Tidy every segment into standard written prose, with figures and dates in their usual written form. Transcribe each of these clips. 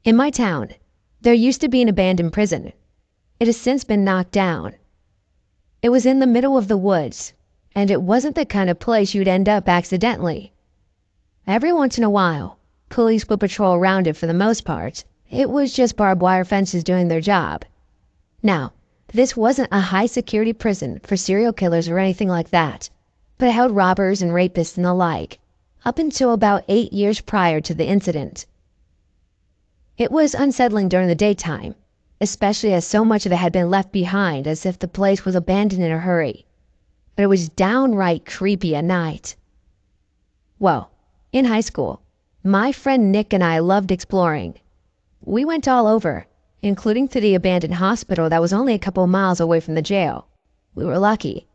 In my town, there used to be an abandoned prison. It has since been knocked down. It was in the middle of the woods, and it wasn't the kind of place you'd end up accidentally. Every once in a while, police would patrol around it. For the most part, it was just barbed wire fences doing their job. Now, this wasn't a high-security prison for serial killers or anything like that, but it held robbers and rapists and the like, up until about 8 years prior to the incident. It was unsettling during the daytime, especially as so much of it had been left behind as if the place was abandoned in a hurry. But it was downright creepy at night. Well, in high school, my friend Nick and I loved exploring. We went all over, including to the abandoned hospital that was only a couple miles away from the jail. We were lucky.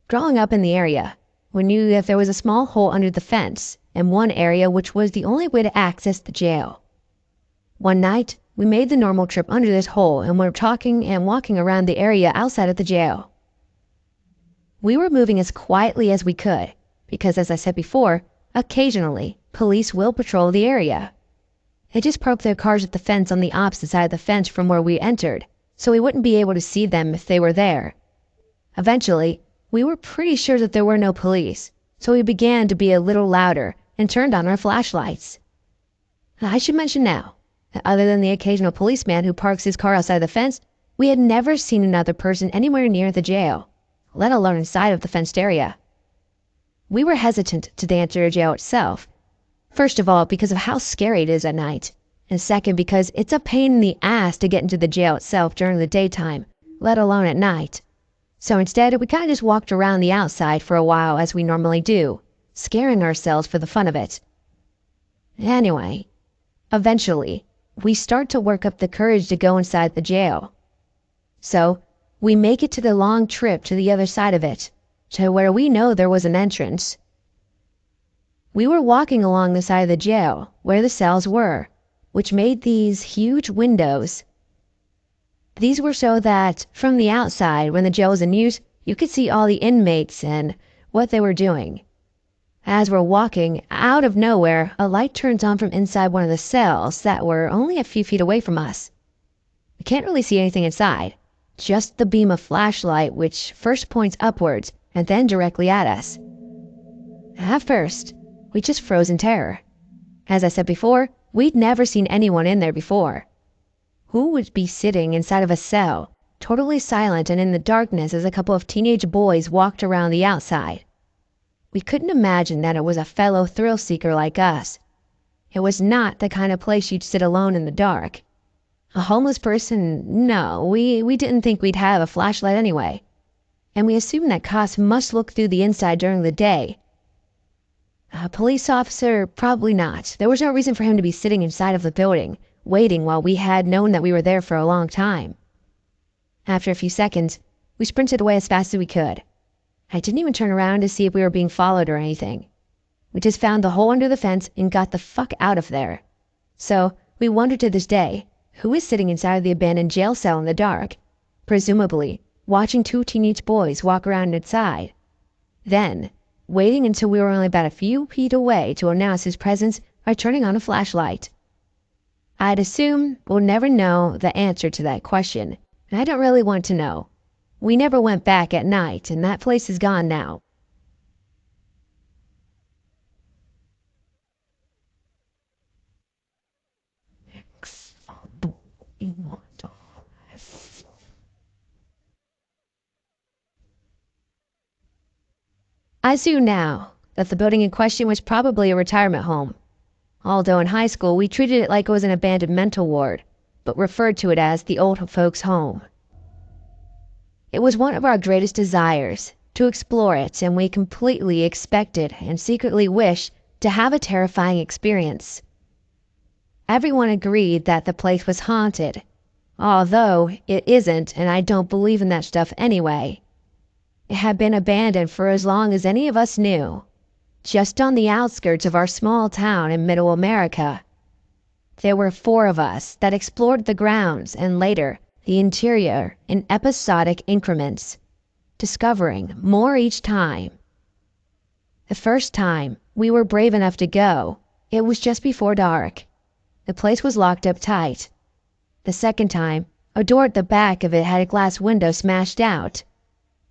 Growing up in the area, we knew that there was a small hole under the fence in one area which was the only way to access the jail. One night, we made the normal trip under this hole and were talking and walking around the area outside of the jail. We were moving as quietly as we could because, as I said before, occasionally police will patrol the area. They just parked their cars at the fence on the opposite side of the fence from where we entered, so we wouldn't be able to see them if they were there. Eventually, we were pretty sure that there were no police, so we began to be a little louder and turned on our flashlights. I should mention now, other than the occasional policeman who parks his car outside the fence, we had never seen another person anywhere near the jail, let alone inside of the fenced area. We were hesitant to enter the jail itself, first of all because of how scary it is at night, and second because it's a pain in the ass to get into the jail itself during the daytime, let alone at night. So instead, we kind of just walked around the outside for a while as we normally do, scaring ourselves for the fun of it. Anyway, eventually, we start to work up the courage to go inside the jail. So, we make it to the long trip to the other side of it, to where we know there was an entrance. We were walking along the side of the jail, where the cells were, which made these huge windows. These were so that, from the outside, when the jail was in use, you could see all the inmates and what they were doing. As we're walking, out of nowhere, a light turns on from inside one of the cells that were only a few feet away from us. We can't really see anything inside, just the beam of flashlight which first points upwards and then directly at us. At first, we just froze in terror. As I said before, we'd never seen anyone in there before. Who would be sitting inside of a cell, totally silent and in the darkness as a couple of teenage boys walked around the outside? We couldn't imagine that it was a fellow thrill-seeker like us. It was not the kind of place you'd sit alone in the dark. A homeless person? No, we didn't think we'd have a flashlight anyway. And we assumed that cops must look through the inside during the day. A police officer? Probably not. There was no reason for him to be sitting inside of the building, waiting while we had known that we were there for a long time. After a few seconds, we sprinted away as fast as we could. I didn't even turn around to see if we were being followed or anything. We just found the hole under the fence and got the fuck out of there. So, we wonder to this day, who is sitting inside the abandoned jail cell in the dark, presumably watching two teenage boys walk around inside. Then, waiting until we were only about a few feet away to announce his presence by turning on a flashlight. I'd assume we'll never know the answer to that question, and I don't really want to know. We never went back at night, and that place is gone now. I assume now that the building in question was probably a retirement home. Although in high school we treated it like it was an abandoned mental ward, but referred to it as the old folks' home. It was one of our greatest desires to explore it, and we completely expected and secretly wished to have a terrifying experience. Everyone agreed that the place was haunted, although it isn't, and I don't believe in that stuff anyway. It had been abandoned for as long as any of us knew, just on the outskirts of our small town in Middle America. There were 4 of us that explored the grounds and later the interior in episodic increments, discovering more each time. The first time we were brave enough to go, it was just before dark. the place was locked up tight. The second time, a door at the back of it had a glass window smashed out.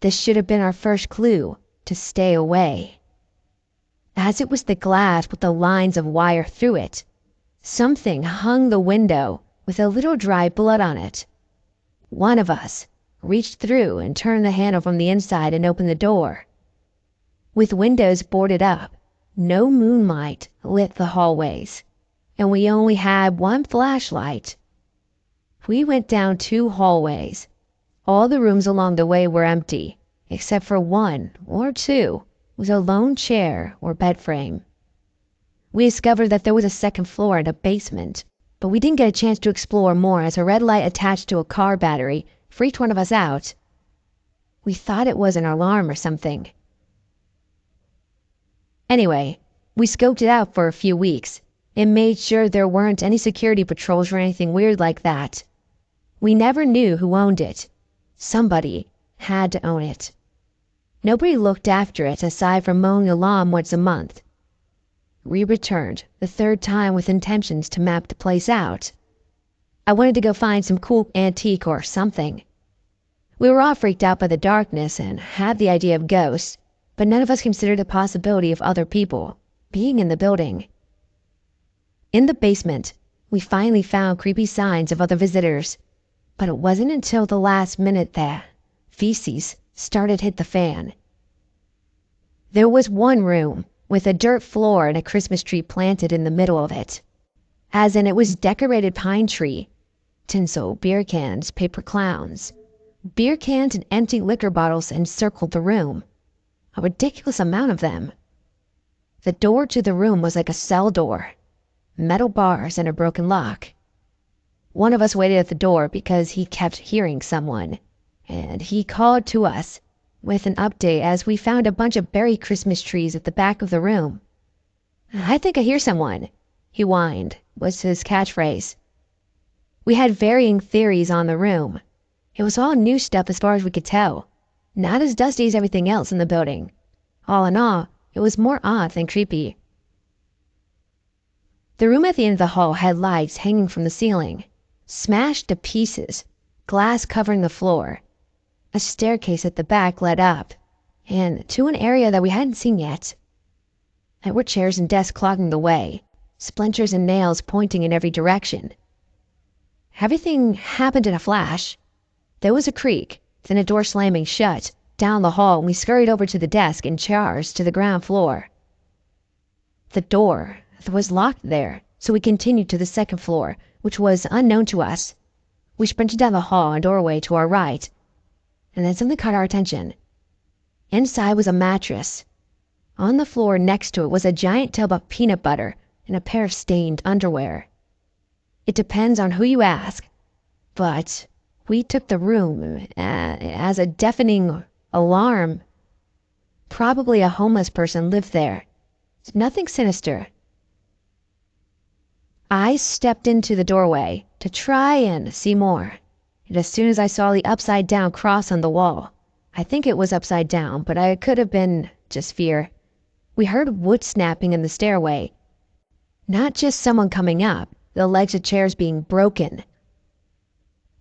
This should have been our first clue to stay away. As it was the glass with the lines of wire through it, something hung the window with a little dry blood on it. One of us reached through and turned the handle from the inside and opened the door. With windows boarded up, no moonlight lit the hallways, and we only had one flashlight. We went down 2 hallways. All the rooms along the way were empty, except for 1 or 2 with a lone chair or bed frame. We discovered that there was a second floor and a basement, but we didn't get a chance to explore more as a red light attached to a car battery freaked one of us out. We thought it was an alarm or something. Anyway, we scoped it out for a few weeks and made sure there weren't any security patrols or anything weird like that. We never knew who owned it. Somebody had to own it. Nobody looked after it aside from mowing the lawn once a month. We returned the 3rd time with intentions to map the place out. I wanted to go find some cool antique or something. We were all freaked out by the darkness and had the idea of ghosts, but none of us considered the possibility of other people being in the building. In the basement, we finally found creepy signs of other visitors, but it wasn't until the last minute that feces started to hit the fan. There was one room with a dirt floor and a Christmas tree planted in the middle of it. As in, it was decorated pine tree, tinsel, beer cans, paper clowns. Beer cans and empty liquor bottles encircled the room. A ridiculous amount of them. The door to the room was like a cell door, metal bars and a broken lock. One of us waited at the door because he kept hearing someone, and he called to us with an update as we found a bunch of buried Christmas trees at the back of the room. "I think I hear someone," he whined, was his catchphrase. We had varying theories on the room. It was all new stuff as far as we could tell, not as dusty as everything else in the building. All in all, it was more odd than creepy. The room at the end of the hall had lights hanging from the ceiling, smashed to pieces, glass covering the floor. A staircase at the back led up, and to an area that we hadn't seen yet. There were chairs and desks clogging the way, splinters and nails pointing in every direction. Everything happened in a flash. There was a creak, then a door slamming shut down the hall, and we scurried over to the desk and chairs to the ground floor. The door was locked there, so we continued to the second floor, which was unknown to us. We sprinted down the hall and doorway to our right, and then something caught our attention. Inside was a mattress. On the floor next to it was a giant tub of peanut butter and a pair of stained underwear. It depends on who you ask, but we took the room as a deafening alarm. Probably a homeless person lived there. Nothing sinister. I stepped into the doorway to try and see more, and as soon as I saw the upside-down cross on the wall, I think it was upside down, but it could have been just fear, we heard wood snapping in the stairway. Not just someone coming up, the legs of chairs being broken.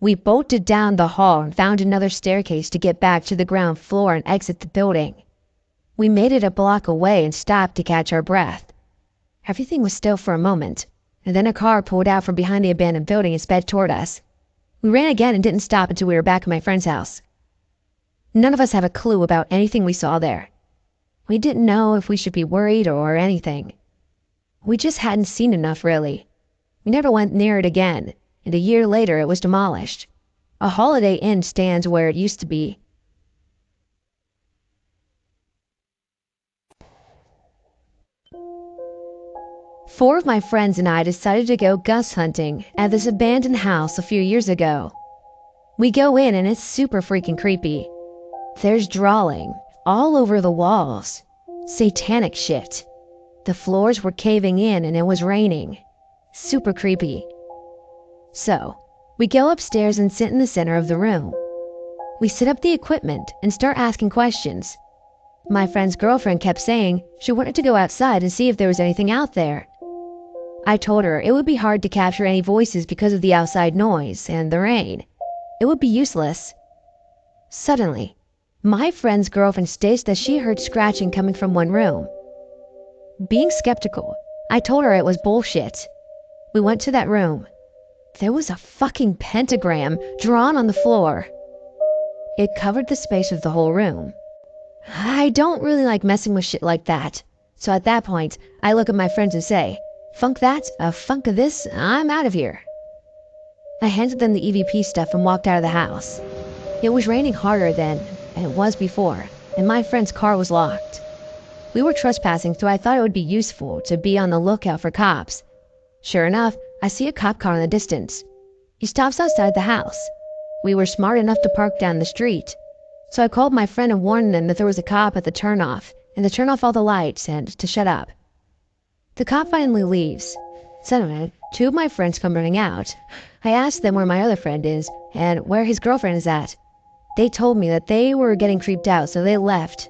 We bolted down the hall and found another staircase to get back to the ground floor and exit the building. We made it a block away and stopped to catch our breath. Everything was still for a moment, and then a car pulled out from behind the abandoned building and sped toward us. We ran again and didn't stop until we were back at my friend's house. None of us have a clue about anything we saw there. We didn't know if we should be worried or anything. We just hadn't seen enough, really. We never went near it again, and a year later it was demolished. A Holiday Inn stands where it used to be. Four of my friends and I decided to go ghost hunting at this abandoned house a few years ago. We go in and it's super freaking creepy. There's drawing all over the walls. Satanic shit. The floors were caving in and it was raining. Super creepy. So, we go upstairs and sit in the center of the room. We set up the equipment and start asking questions. My friend's girlfriend kept saying she wanted to go outside and see if there was anything out there. I told her it would be hard to capture any voices because of the outside noise and the rain. It would be useless. Suddenly, my friend's girlfriend states that she heard scratching coming from one room. Being skeptical, I told her it was bullshit. We went to that room. There was a fucking pentagram drawn on the floor. It covered the space of the whole room. I don't really like messing with shit like that. So at that point, I look at my friends and say, "Funk that, a funk of this, I'm out of here." I handed them the EVP stuff and walked out of the house. It was raining harder than it was before, and my friend's car was locked. We were trespassing, so I thought it would be useful to be on the lookout for cops. Sure enough, I see a cop car in the distance. He stops outside the house. We were smart enough to park down the street. So I called my friend and warned them that there was a cop at the turnoff, and to turn off all the lights and to shut up. The cop finally leaves. Suddenly, two of my friends come running out. I asked them where my other friend is and where his girlfriend is at. They told me that they were getting creeped out, so they left.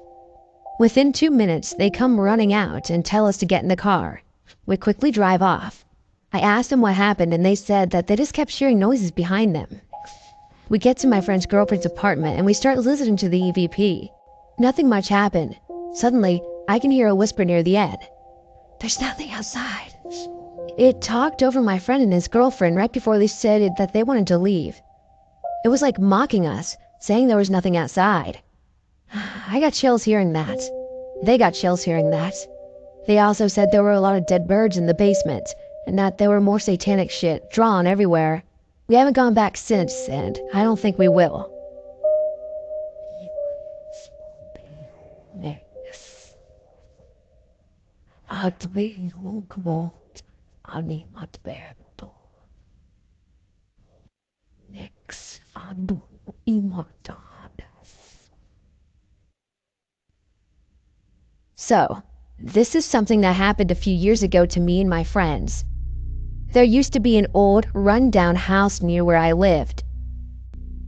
Within 2 minutes, they come running out and tell us to get in the car. We quickly drive off. I asked them what happened, and they said that they just kept hearing noises behind them. We get to my friend's girlfriend's apartment, and we start listening to the EVP. Nothing much happened. Suddenly, I can hear a whisper near the end. "There's nothing outside." It talked over my friend and his girlfriend right before they said that they wanted to leave. It was like mocking us, saying there was nothing outside. I got chills hearing that. They got chills hearing that. They also said there were a lot of dead birds in the basement, and that there were more satanic shit drawn everywhere. We haven't gone back since, and I don't think we will. So, this is something that happened a few years ago to me and my friends. There used to be an old, run-down house near where I lived.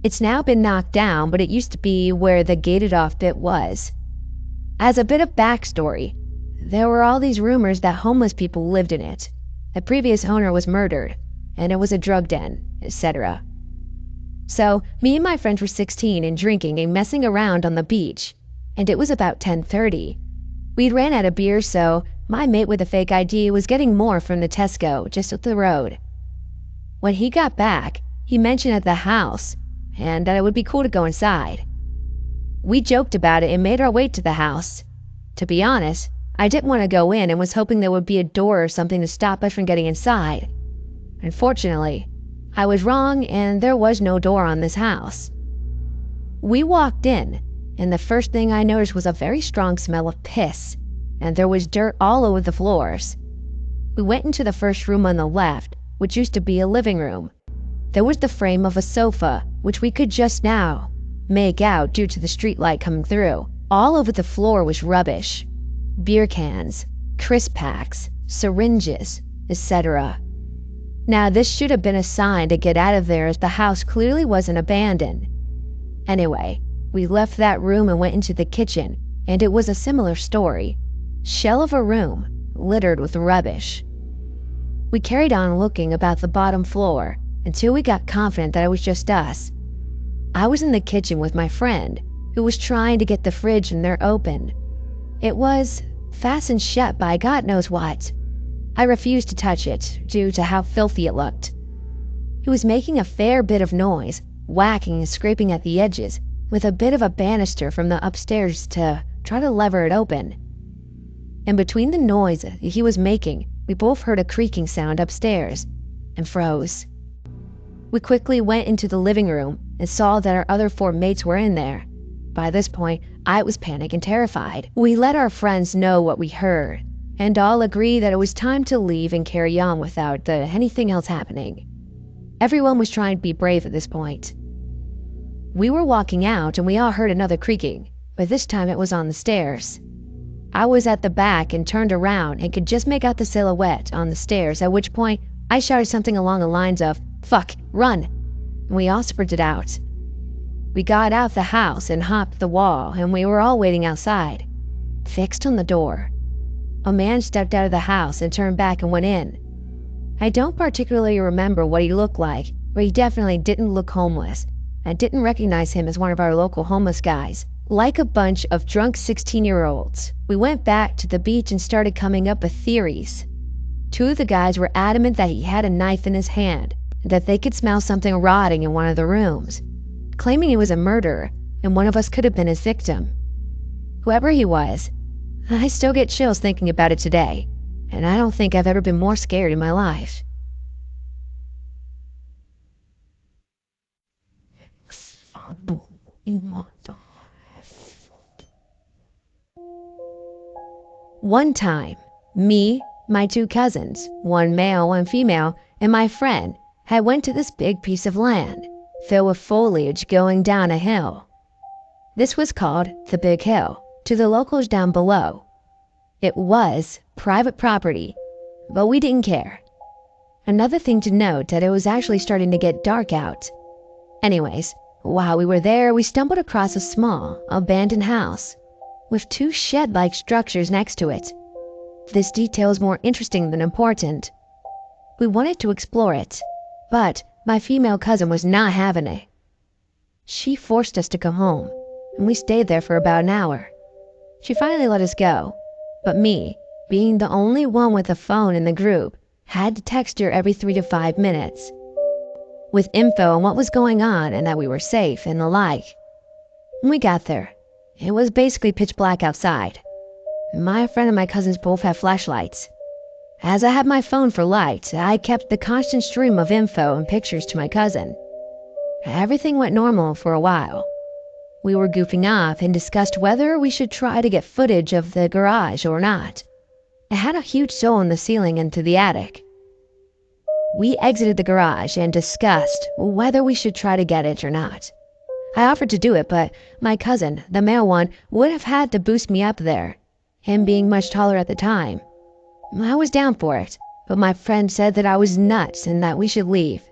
It's now been knocked down, but it used to be where the gated-off bit was. As a bit of backstory, there were all these rumors that homeless people lived in it. The previous owner was murdered, and it was a drug den, etc. So, me and my friends were 16 and drinking and messing around on the beach, and it was about 10:30. We'd ran out of beer, so my mate with a fake ID was getting more from the Tesco just up the road. When he got back, he mentioned at the house, and that it would be cool to go inside. We joked about it and made our way to the house. To be honest, I didn't want to go in and was hoping there would be a door or something to stop us from getting inside. Unfortunately, I was wrong and there was no door on this house. We walked in, and the first thing I noticed was a very strong smell of piss, and there was dirt all over the floors. We went into the first room on the left, which used to be a living room. There was the frame of a sofa, which we could just now make out due to the streetlight coming through. All over the floor was rubbish. Beer cans, crisp packs, syringes, etc. Now this should have been a sign to get out of there, as the house clearly wasn't abandoned. Anyway, we left that room and went into the kitchen, and it was a similar story. Shell of a room, littered with rubbish. We carried on looking about the bottom floor until we got confident that it was just us. I was in the kitchen with my friend, who was trying to get the fridge in there open. It was fastened shut by God knows what. I refused to touch it due to how filthy it looked. He was making a fair bit of noise, whacking and scraping at the edges with a bit of a banister from the upstairs to try to lever it open. And between the noise he was making, we both heard a creaking sound upstairs and froze. We quickly went into the living room and saw that our other 4 mates were in there. By this point, I was panicked and terrified. We let our friends know what we heard, and all agreed that it was time to leave and carry on without anything else happening. Everyone was trying to be brave at this point. We were walking out and we all heard another creaking, but this time it was on the stairs. I was at the back and turned around and could just make out the silhouette on the stairs, at which point I shouted something along the lines of, "Fuck, run!" And we all sprinted out. We got out the house and hopped the wall, and we were all waiting outside, fixed on the door. A man stepped out of the house and turned back and went in. I don't particularly remember what he looked like, but he definitely didn't look homeless. I didn't recognize him as one of our local homeless guys. Like a bunch of drunk 16-year-olds, we went back to the beach and started coming up with theories. Two of the guys were adamant that he had a knife in his hand and that they could smell something rotting in one of the rooms, claiming he was a murderer and one of us could have been his victim. Whoever he was, I still get chills thinking about it today, and I don't think I've ever been more scared in my life. One time, me, my two cousins, one male, one female, and my friend had went to this big piece of land, filled with foliage going down a hill. This was called the Big Hill to the locals down below. It was private property, but we didn't care. Another thing to note that it was actually starting to get dark out. Anyways, while we were there, we stumbled across a small, abandoned house with two shed-like structures next to it. This detail is more interesting than important. We wanted to explore it, but my female cousin was not having it. She forced us to come home, and we stayed there for about an hour. She finally let us go, but me, being the only one with a phone in the group, had to text her every 3 to 5 minutes with info on what was going on and that we were safe and the like. When we got there, it was basically pitch black outside. My friend and my cousins both had flashlights. As I had my phone for light, I kept the constant stream of info and pictures to my cousin. Everything went normal for a while. We were goofing off and discussed whether we should try to get footage of the garage or not. It had a huge hole in the ceiling into the attic. We exited the garage and discussed whether we should try to get it or not. I offered to do it, but my cousin, the male one, would have had to boost me up there, him being much taller at the time. I was down for it, but my friend said that I was nuts and that we should leave.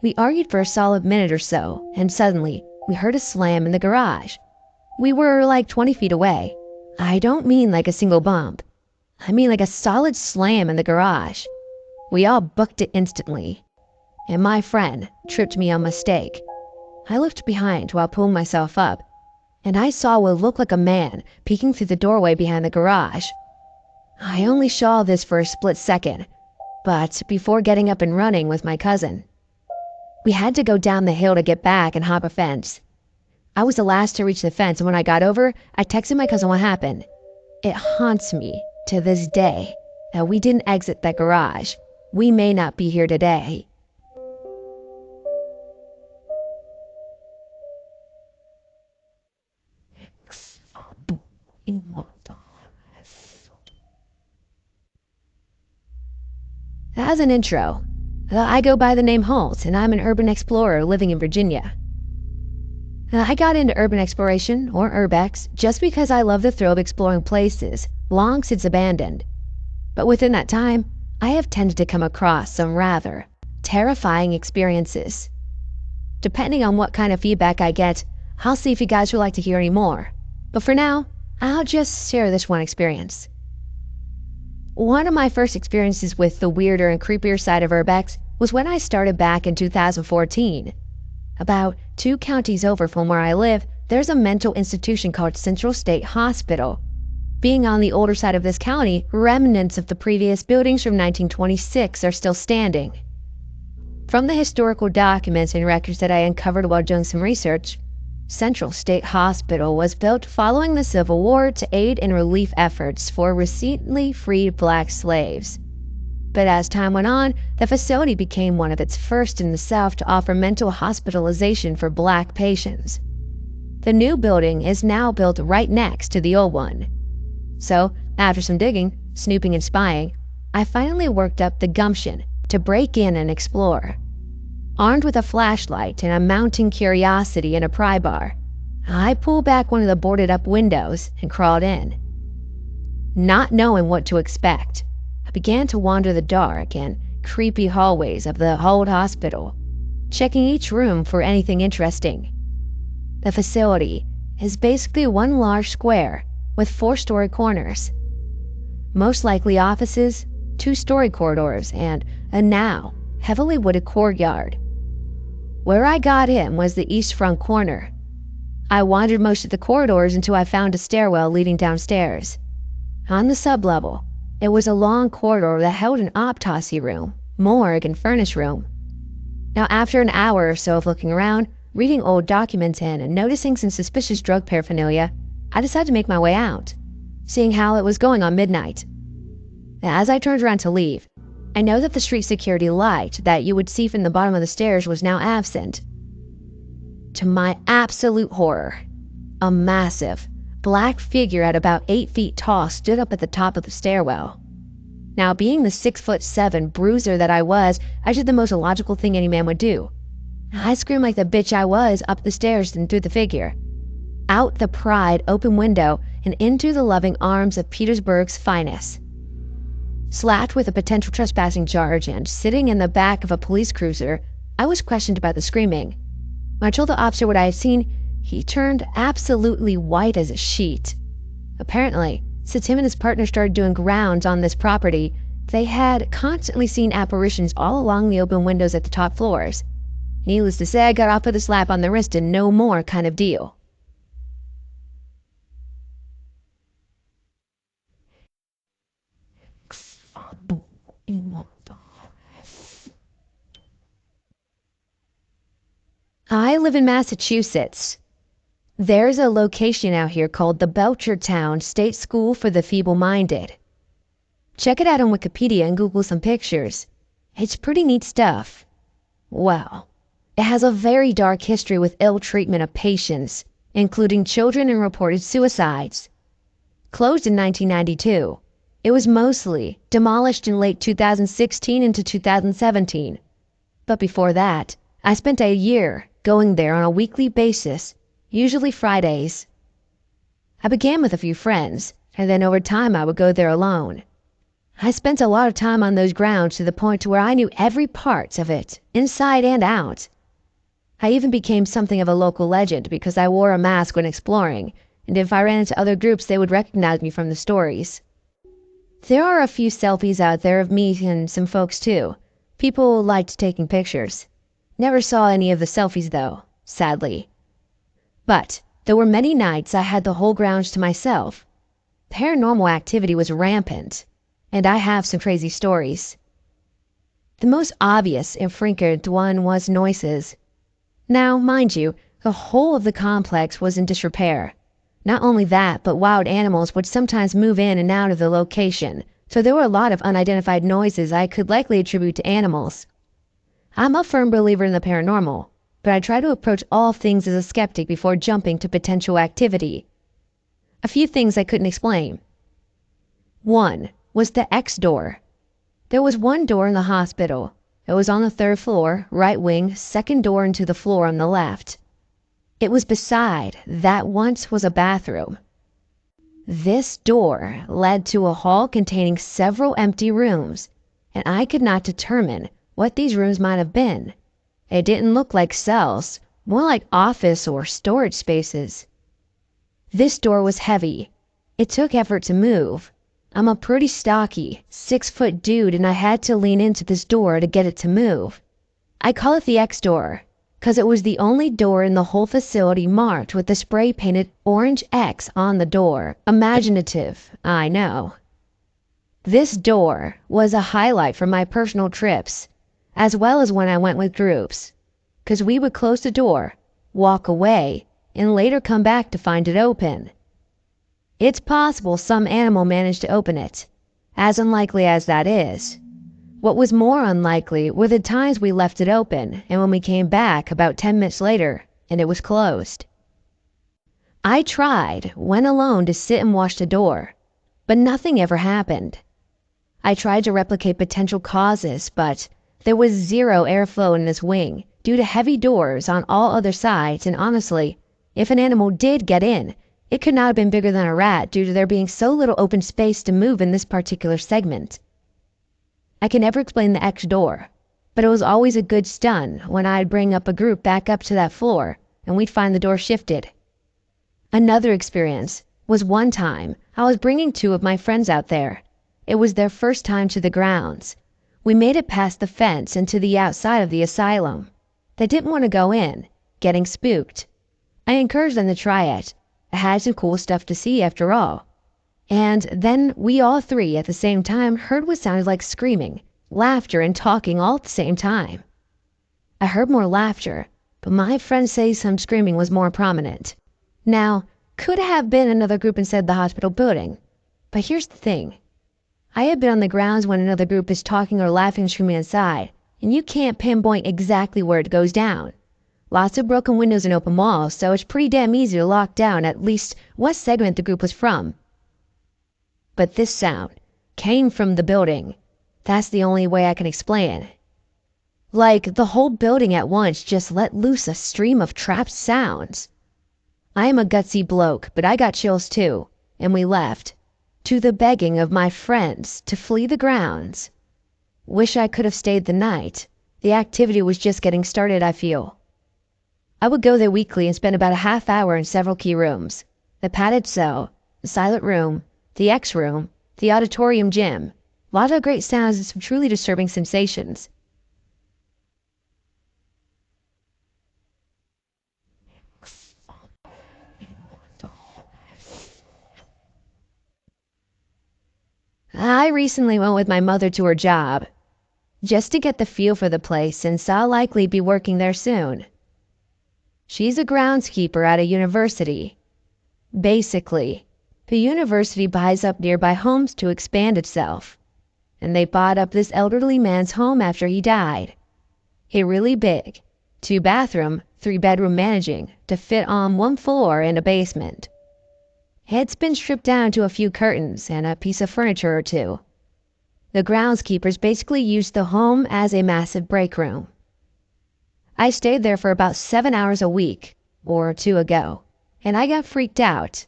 We argued for a solid minute or so, and suddenly we heard a slam in the garage. We were like 20 feet away. I don't mean like a single bump. I mean like a solid slam in the garage. We all booked it instantly, and my friend tripped me on mistake. I looked behind while pulling myself up, and I saw what looked like a man peeking through the doorway behind the garage. I only saw this for a split second, but before getting up and running with my cousin. We had to go down the hill to get back and hop a fence. I was the last to reach the fence, and when I got over, I texted my cousin what happened. It haunts me to this day that we didn't exit that garage. We may not be here today. As an intro, I go by the name Holt, and I'm an urban explorer living in Virginia. I got into urban exploration, or urbex, just because I love the thrill of exploring places long since abandoned. But within that time, I have tended to come across some rather terrifying experiences. Depending on what kind of feedback I get, I'll see if you guys would like to hear any more. But for now, I'll just share this one experience. One of my first experiences with the weirder and creepier side of urbex was when I started back in 2014. About 2 counties over from where I live, there's a mental institution called Central State Hospital. Being on the older side of this county, remnants of the previous buildings from 1926 are still standing. From the historical documents and records that I uncovered while doing some research, Central State Hospital was built following the Civil War to aid in relief efforts for recently freed black slaves. But as time went on, the facility became one of its first in the South to offer mental hospitalization for black patients. The new building is now built right next to the old one. So, after some digging, snooping, and spying, I finally worked up the gumption to break in and explore. Armed with a flashlight and a mounting curiosity and a pry bar, I pulled back one of the boarded-up windows and crawled in. Not knowing what to expect, I began to wander the dark and creepy hallways of the old hospital, checking each room for anything interesting. The facility is basically one large square with 4-story corners, most likely offices, 2-story corridors, and a now heavily wooded courtyard. Where I got in was the east front corner. I wandered most of the corridors until I found a stairwell leading downstairs. On the sublevel, it was a long corridor that held an autopsy room, morgue, and furnace room. Now, after an hour or so of looking around, reading old documents in, and noticing some suspicious drug paraphernalia, I decided to make my way out, seeing how it was going on midnight. As I turned around to leave, I know that the street security light that you would see from the bottom of the stairs was now absent. To my absolute horror, a massive, black figure at about 8 feet tall stood up at the top of the stairwell. Now, being the 6'7" bruiser that I was, I did the most illogical thing any man would do. I screamed like the bitch I was up the stairs and through the figure, out the pried open window and into the loving arms of Petersburg's finest. Slapped with a potential trespassing charge and sitting in the back of a police cruiser, I was questioned about the screaming. When I told the officer what I had seen, he turned absolutely white as a sheet. Apparently, since him and his partner started doing rounds on this property, they had constantly seen apparitions all along the open windows at the top floors. Needless to say, I got off with a slap on the wrist and no more kind of deal. I live in Massachusetts. There's a location out here called the Belchertown State School for the Feeble-Minded. Check it out on Wikipedia and Google some pictures. It's pretty neat stuff. Well, it has a very dark history with ill treatment of patients, including children and reported suicides. Closed in 1992, it was mostly demolished in late 2016 into 2017. But before that, I spent a year going there on a weekly basis, usually Fridays. I began with a few friends, and then over time I would go there alone. I spent a lot of time on those grounds to the point to where I knew every part of it, inside and out. I even became something of a local legend because I wore a mask when exploring, and if I ran into other groups they would recognize me from the stories. There are a few selfies out there of me and some folks too. People liked taking pictures. Never saw any of the selfies though, sadly. But there were many nights I had the whole grounds to myself. Paranormal activity was rampant, and I have some crazy stories. The most obvious and frequent one was noises. Now, mind you, the whole of the complex was in disrepair. Not only that, but wild animals would sometimes move in and out of the location, so there were a lot of unidentified noises I could likely attribute to animals. I'm a firm believer in the paranormal, but I try to approach all things as a skeptic before jumping to potential activity. A few things I couldn't explain. One was the X door. There was one door in the hospital. It was on the 3rd floor, right wing, second door into the floor on the left. It was beside that once was a bathroom. This door led to a hall containing several empty rooms, and I could not determine what these rooms might have been. It didn't look like cells, more like office or storage spaces. This door was heavy. It took effort to move. I'm a pretty stocky, 6-foot dude and I had to lean into this door to get it to move. I call it the X door, cause it was the only door in the whole facility marked with the spray painted orange X on the door. Imaginative, I know. This door was a highlight for my personal trips, as well as when I went with groups, cause we would close the door, walk away, and later come back to find it open. It's possible some animal managed to open it, as unlikely as that is. What was more unlikely were the times we left it open and when we came back about 10 minutes later and it was closed. I tried, when alone, to sit and watch the door, but nothing ever happened. I tried to replicate potential causes, but there was zero airflow in this wing due to heavy doors on all other sides, and honestly, if an animal did get in, it could not have been bigger than a rat due to there being so little open space to move in this particular segment. I can never explain the X door, but it was always a good stun when I'd bring up a group back up to that floor and we'd find the door shifted. Another experience was one time I was bringing 2 of my friends out there. It was their first time to the grounds. We made it past the fence and to the outside of the asylum. They didn't want to go in, getting spooked. I encouraged them to try it. I had some cool stuff to see after all. And then we all three at the same time heard what sounded like screaming, laughter, and talking all at the same time. I heard more laughter, but my friends say some screaming was more prominent. Now, could have been another group inside the hospital building. But here's the thing. I had been on the grounds when another group is talking or laughing and screaming inside, and you can't pinpoint exactly where it goes down. Lots of broken windows and open walls, so it's pretty damn easy to lock down at least what segment the group was from. But this sound came from the building. That's the only way I can explain it. Like the whole building at once just let loose a stream of trapped sounds. I am a gutsy bloke, but I got chills too, and we left, to the begging of my friends to flee the grounds. Wish I could have stayed the night. The activity was just getting started, I feel. I would go there weekly and spend about a half hour in several key rooms. The padded cell, the silent room, the X room, the auditorium gym. A lot of great sounds and some truly disturbing sensations. I recently went with my mother to her job, just to get the feel for the place since I'll likely be working there soon. She's a groundskeeper at a university. Basically, the university buys up nearby homes to expand itself, and they bought up this elderly man's home after he died. A really big, 2-bathroom, 3-bedroom managing to fit on 1 floor and a basement. It's been stripped down to a few curtains and a piece of furniture or two. The groundskeepers basically used the home as a massive break room. I stayed there for about 7 hours a week, or 2 ago, and I got freaked out.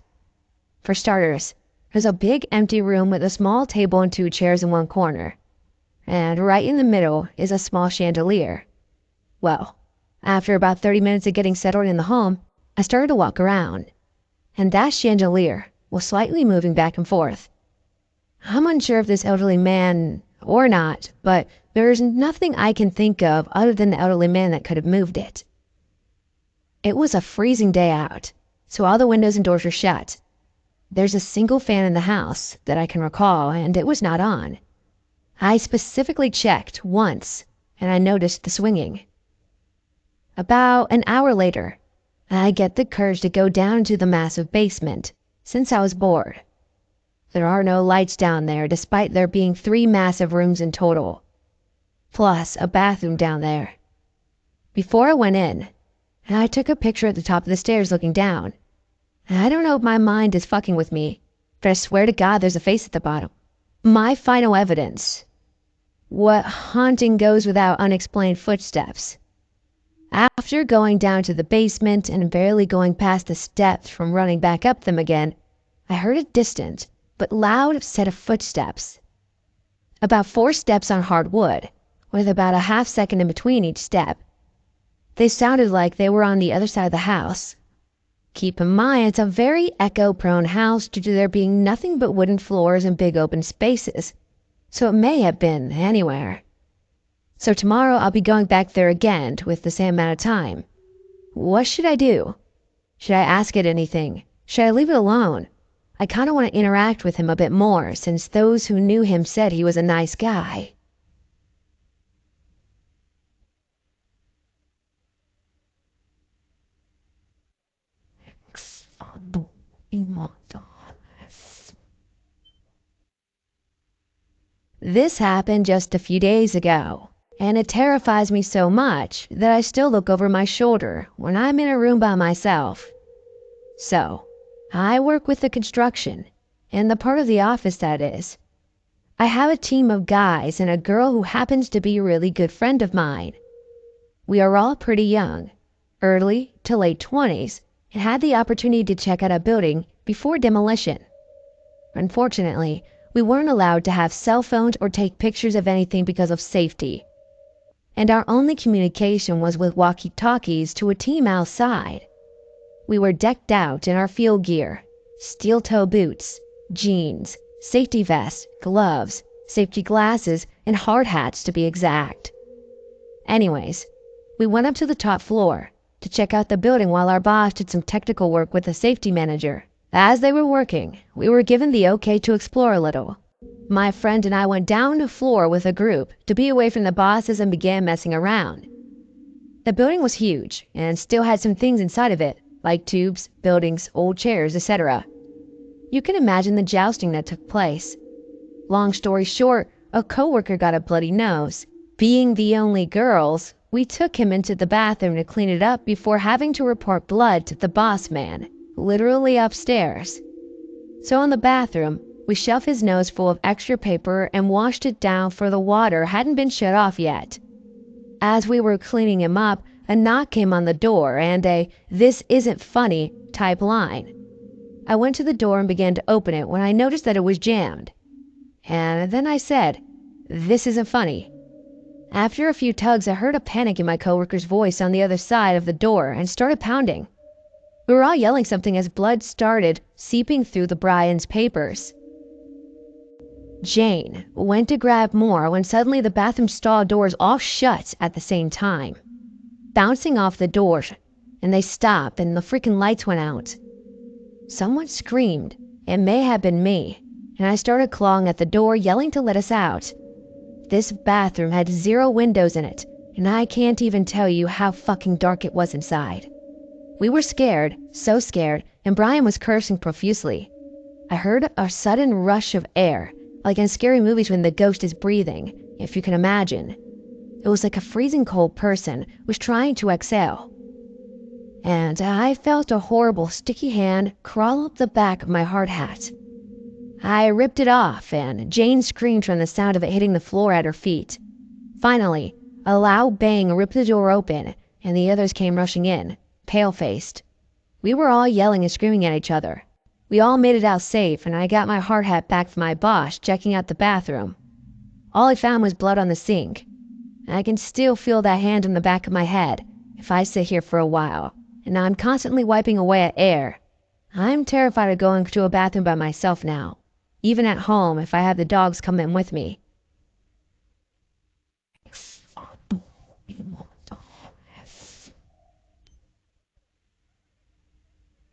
For starters, there's a big empty room with a small table and 2 chairs in one corner. And right in the middle is a small chandelier. Well, after about 30 minutes of getting settled in the home, I started to walk around. And that chandelier was slightly moving back and forth. I'm unsure if this elderly man or not, but there's nothing I can think of other than the elderly man that could have moved it. It was a freezing day out, so all the windows and doors were shut. There's a single fan in the house that I can recall, and it was not on. I specifically checked once, and I noticed the swinging. About an hour later, I get the courage to go down to the massive basement, since I was bored. There are no lights down there, despite there being 3 massive rooms in total, plus a bathroom down there. Before I went in, I took a picture at the top of the stairs looking down. I don't know if my mind is fucking with me, but I swear to God there's a face at the bottom. My final evidence. What haunting goes without unexplained footsteps. After going down to the basement and barely going past the steps from running back up them again, I heard a distant but loud set of footsteps. About 4 steps on hard wood, with about a half second in between each step. They sounded like they were on the other side of the house. Keep in mind it's a very echo-prone house due to there being nothing but wooden floors and big open spaces, so it may have been anywhere. So tomorrow I'll be going back there again with the same amount of time. What should I do? Should I ask it anything? Should I leave it alone? I kind of want to interact with him a bit more since those who knew him said he was a nice guy. This happened just a few days ago, and it terrifies me so much that I still look over my shoulder when I'm in a room by myself. So, I work with the construction, in the part of the office that is. I have a team of guys and a girl who happens to be a really good friend of mine. We are all pretty young, early to late 20s, and had the opportunity to check out a building before demolition. Unfortunately, we weren't allowed to have cell phones or take pictures of anything because of safety. And our only communication was with walkie-talkies to a team outside. We were decked out in our field gear, steel-toe boots, jeans, Safety vests, gloves, safety glasses, and hard hats to be exact. Anyways, we went up to the top floor to check out the building while our boss did some technical work with the safety manager. As they were working, we were given the okay to explore a little. My friend and I went down to the floor with a group to be away from the bosses and began messing around. The building was huge and still had some things inside of it, like tubes, buildings, old chairs, etc. You can imagine the jousting that took place. Long story short, a coworker got a bloody nose. Being the only girls, we took him into the bathroom to clean it up before having to report blood to the boss man, literally upstairs. So in the bathroom, we shoved his nose full of extra paper and washed it down, for the water hadn't been shut off yet. As we were cleaning him up, a knock came on the door and a "this isn't funny" type line. I went to the door and began to open it when I noticed that it was jammed. And then I said, "This isn't funny." After a few tugs, I heard a panic in my coworker's voice on the other side of the door and started pounding. We were all yelling something as blood started seeping through the Brian's papers. Jane went to grab more when suddenly the bathroom stall doors all shut at the same time, bouncing off the doors, and they stopped and the freaking lights went out. Someone screamed. It may have been me, and I started clawing at the door, yelling to let us out. This bathroom had 0 windows in it, and I can't even tell you how fucking dark it was inside. We were scared, so scared, and Brian was cursing profusely. I heard a sudden rush of air, like in scary movies when the ghost is breathing, if you can imagine. It was like a freezing cold person was trying to exhale. And I felt a horrible sticky hand crawl up the back of my hard hat. I ripped it off, and Jane screamed from the sound of it hitting the floor at her feet. Finally, a loud bang ripped the door open, and the others came rushing in, pale-faced. We were all yelling and screaming at each other. We all made it out safe, and I got my hard hat back from my boss checking out the bathroom. All I found was blood on the sink. I can still feel that hand on the back of my head if I sit here for a while, and I'm constantly wiping away at air. I'm terrified of going to a bathroom by myself now, even at home if I have the dogs come in with me.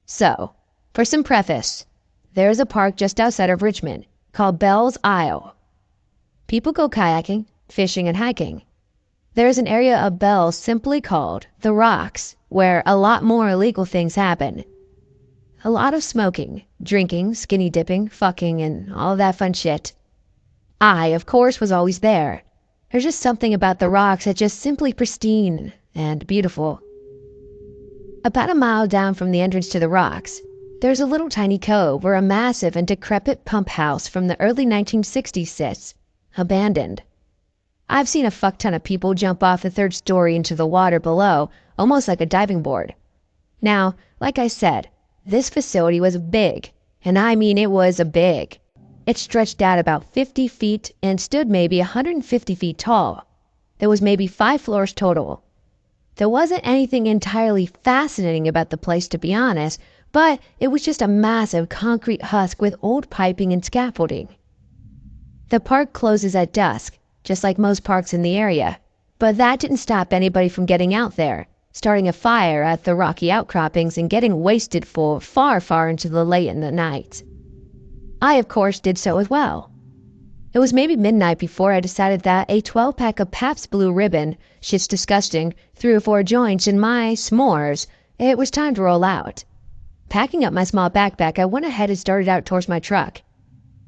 So, for some preface, there is a park just outside of Richmond called Bell's Isle. People go kayaking, fishing, and hiking. There is an area of Bell simply called The Rocks, where a lot more illegal things happen. A lot of smoking, drinking, skinny dipping, fucking, and all that fun shit. I, of course, was always there. There's just something about the rocks that's just simply pristine and beautiful. About a mile down from the entrance to the rocks, there's a little tiny cove where a massive and decrepit pump house from the early 1960s sits, abandoned. I've seen a fuck ton of people jump off the 3rd story into the water below, almost like a diving board. Now, like I said, this facility was big, and I mean it was big. It stretched out about 50 feet and stood maybe 150 feet tall. There was maybe 5 floors total. There wasn't anything entirely fascinating about the place, to be honest, but it was just a massive concrete husk with old piping and scaffolding. The park closes at dusk, just like most parks in the area, but that didn't stop anybody from getting out there, starting a fire at the rocky outcroppings and getting wasted for far, far into the late in the night. I, of course, did so as well. It was maybe midnight before I decided that a 12-pack of Pabst Blue Ribbon, shit's disgusting, 3 or 4 joints, and my s'mores, it was time to roll out. Packing up my small backpack, I went ahead and started out towards my truck.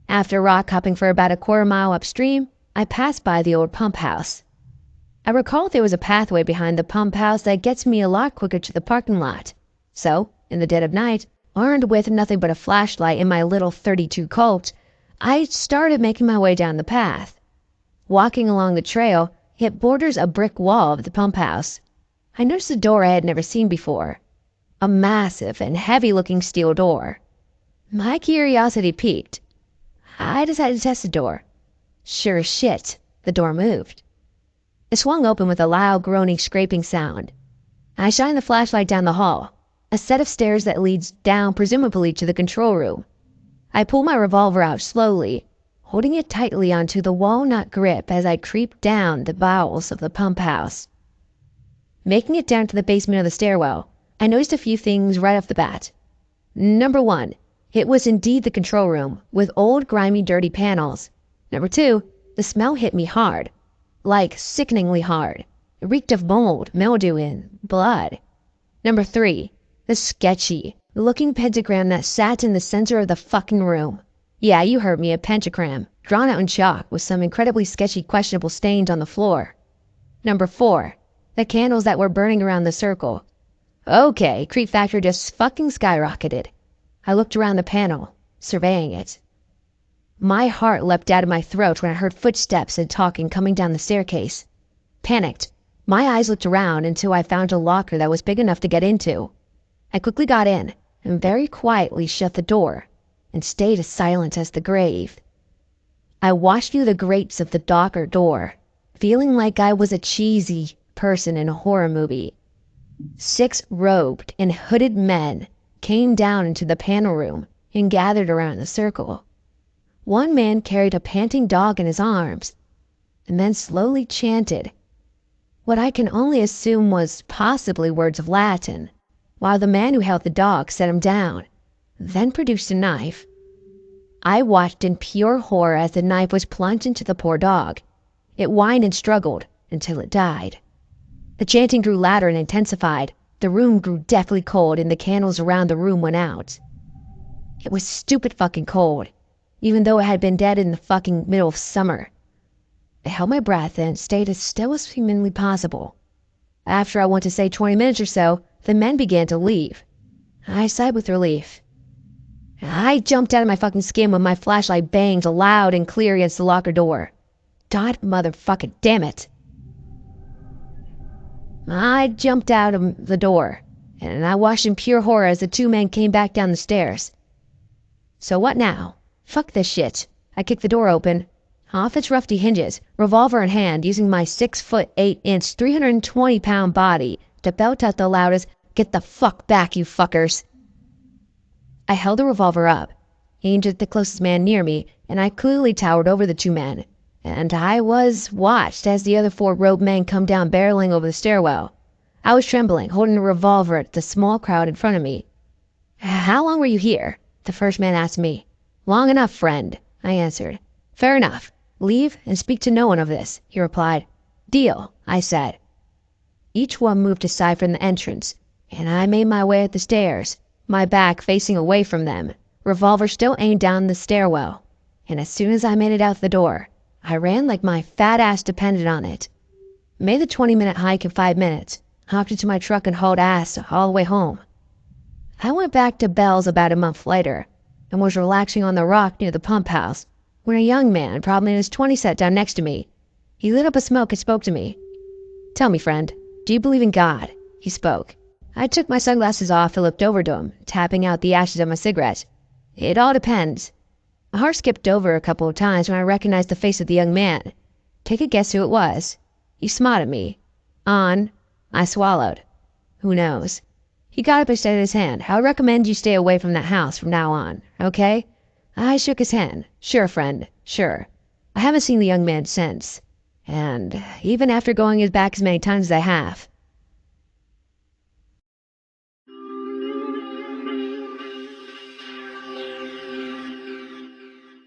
After rock hopping for about a quarter mile upstream, I passed by the old pump house. I recall there was a pathway behind the pump house that gets me a lot quicker to the parking lot. So, in the dead of night, armed with nothing but a flashlight in my little .32 Colt, I started making my way down the path. Walking along the trail, it borders a brick wall of the pump house. I noticed a door I had never seen before. A massive and heavy-looking steel door. My curiosity piqued. I decided to test the door. Sure as shit, the door moved. It swung open with a loud groaning scraping sound. I shined the flashlight down the hall, a set of stairs that leads down presumably to the control room. I pull my revolver out slowly, holding it tightly onto the walnut grip as I creep down the bowels of the pump house. Making it down to the basement of the stairwell, I noticed a few things right off the bat. Number 1, it was indeed the control room, with old, grimy, dirty panels. Number 2, the smell hit me hard. Like sickeningly hard. It reeked of mold, mildew, and blood. Number 3, the sketchy looking pentagram that sat in the center of the fucking room. Yeah, you heard me, a pentagram, drawn out in chalk with some incredibly sketchy, questionable stains on the floor. Number 4, the candles that were burning around the circle. Okay, creep factor just fucking skyrocketed. I looked around the panel, surveying it. My heart leapt out of my throat when I heard footsteps and talking coming down the staircase. Panicked, my eyes looked around until I found a locker that was big enough to get into. I quickly got in and very quietly shut the door and stayed as silent as the grave. I watched through the grates of the locker door, feeling like I was a cheesy person in a horror movie. 6 robed and hooded men came down into the panel room and gathered around the circle. One man carried a panting dog in his arms, and then slowly chanted what I can only assume was possibly words of Latin, while the man who held the dog set him down, then produced a knife. I watched in pure horror as the knife was plunged into the poor dog. It whined and struggled until it died. The chanting grew louder and intensified. The room grew deathly cold and the candles around the room went out. It was stupid fucking cold, even though it had been dead in the fucking middle of summer. I held my breath and stayed as still as humanly possible. After I want to say 20 minutes or so, the men began to leave. I sighed with relief. I jumped out of my fucking skin when my flashlight banged loud and clear against the locker door. God motherfucking damn it. I jumped out of the door, and I watched in pure horror as the 2 men came back down the stairs. So what now? Fuck this shit. I kicked the door open, off its rusty hinges, revolver in hand, using my 6'8", 320-pound body to belt out the loudest, "Get the fuck back, you fuckers." I held the revolver up, aimed at the closest man near me, and I clearly towered over the 2 men, and I was watched as the other 4 robed men come down barreling over the stairwell. I was trembling, holding the revolver at the small crowd in front of me. "How long were you here?" the first man asked me. "Long enough, friend," I answered. "Fair enough. Leave and speak to no one of this," he replied. "Deal," I said. Each one moved aside from the entrance, and I made my way up the stairs, my back facing away from them, revolver still aimed down the stairwell. And as soon as I made it out the door, I ran like my fat ass depended on it. Made the 20-minute hike in 5 minutes, hopped into my truck and hauled ass all the way home. I went back to Bell's about a month later, and was relaxing on the rock near the pump house, when a young man, probably in his 20s, sat down next to me. He lit up a smoke and spoke to me. "Tell me, friend, do you believe in God?" he spoke. I took my sunglasses off and looked over to him, tapping out the ashes of my cigarette. "It all depends." My heart skipped over a couple of times when I recognized the face of the young man. Take a guess who it was. He smiled at me. I swallowed. Who knows? He got up and extended his hand. "I would recommend you stay away from that house from now on, okay?" I shook his hand. "Sure, friend, sure." I haven't seen the young man since. And even after going back as many times as I have,